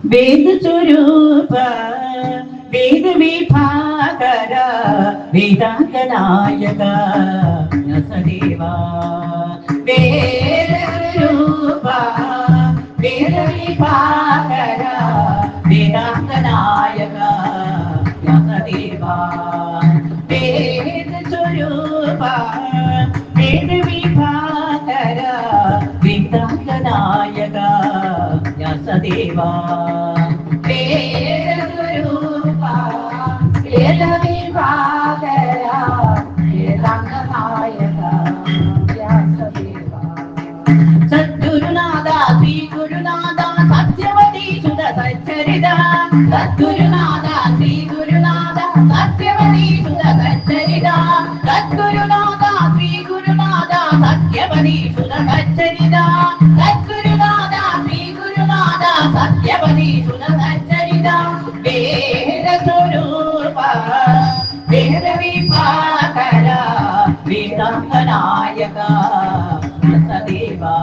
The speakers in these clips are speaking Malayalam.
वेद स्वरूप वेद विभाकर वेदांत नायक व्यासदेवा वेद स्वरूप वेद विभाकर वेदांत नायक व्यासदेवा वेद स्वरूप वेद विभाकर वेदांत नायक व्यासदेवा वेद स्वरूप वेद विभाकर वेदांत नायक व्यासदेवा सद्गुरुनाथ श्री गुरुनाथ सत्यवती सुध सच्चरित सद्गुरुनाथ श्री गुरुनाथ सत्यवती सुध सच्चरित सद्गुरुनाथ श्री गुरुनाथ सत्यवती सुध सच्चरित सद्गुरुनाथ श्री गुरुनाथ सत्यवती सुध सच्चरित वेद स्वरूप वेद विभाकर वेदांत नायक व्यासदेवा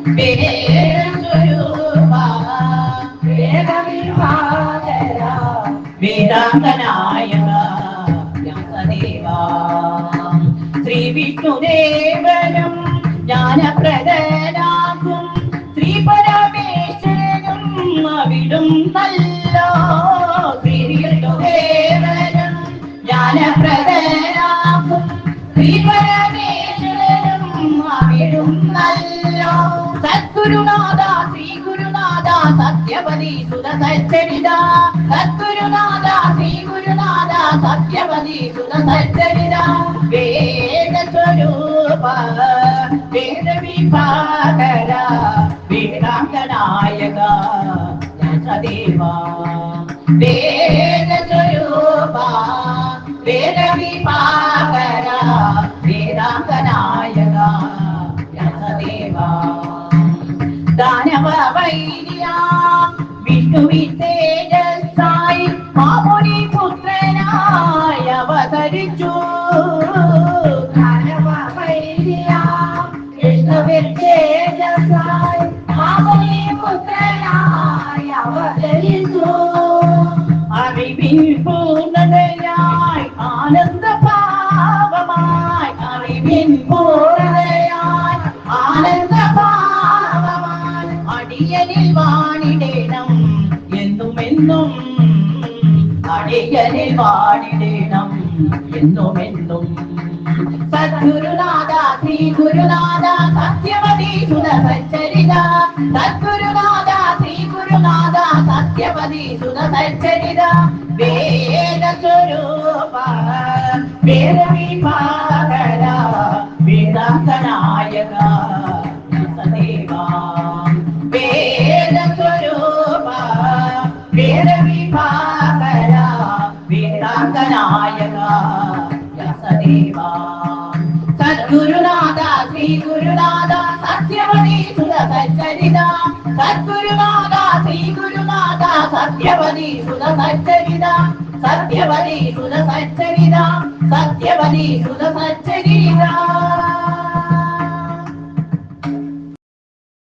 वेद स्वरूप वेद विभाकर वेदांत नायक व्यासदेवा श्री विष्णुदेवനും ജ്ഞാനപ്രദനാകും ശ്രീ പരമേശ്വരനും അവിടും നല്ലോ ശ്രീ വിഷ്ണുദേവനും ജ്ഞാനപ്രദനാകും ശ്രീ പരമേശ്വരനും അവിടും നല്ലോ സദ്ഗുരുനാഥ ശ്രീ ഗുരുനാഥ സത്യവതി സുത സച്ചരിത സദ്ഗുരുനാഥ ശ്രീ ഗുരുനാഥ സത്യവതി സുത സച്ചരിത വേദ സ്വരൂപ വേദ വിഭാകര വേദാംഗ നായക വ്യാസദേവാ വേദ സ്വരൂപ വേദ വിഭാകര വേദാംഗ നായക വ്യാസദേവാ ദാനവ വൈര്യ വിഷ്ണുവിൻ തേജസ്സായി മാമുനി പുത്രനായി അവതരിച്ചു ദാനവ വൈര്യ വിഷ്ണുവിൻ തേജസ്സായി മാമുനി പുത്രനായി അവതരിച്ചു അറിവിൻ പൂർണ്ണതയായി ആനന്ദ ഭാവമായി അറിവിൻ പൂർണ്ണതയായി ആനന്ദ ഭാവമായി അടിയനിൽ വാണിടേണം എന്നുമെന്നും അടിയനിൽ വാണിടേണം എന്നുമെന്നും സദ്ഗുരുനാഥ ശ്രീ ഗുരുനാഥ സത്യവതി സുത സച്ചരിത സദ്ഗുരുനാഥ ശ്രീ ഗുരുനാഥ സത്യവതി സുത സച്ചരിത വേദ സ്വരൂപ വേദ വിഭാകര വേദാംഗ നായക വ്യാസദേവാ വേദ സ്വരൂപ വേദ വിഭാകര വേദാംഗ നായക വ്യാസദേവാ സദ്ഗുരുനാഥ ശ്രീ ഗുരുനാഥ സത്യവതി സുത സച്ചരിത സദ്ഗുരുനാഥ ശ്രീ ഗുരുനാഥ സത്യവതി സുത സച്ചരിത സത്യവതി സുത സച്ചരിത സത്യവതി സുത സച്ചരിത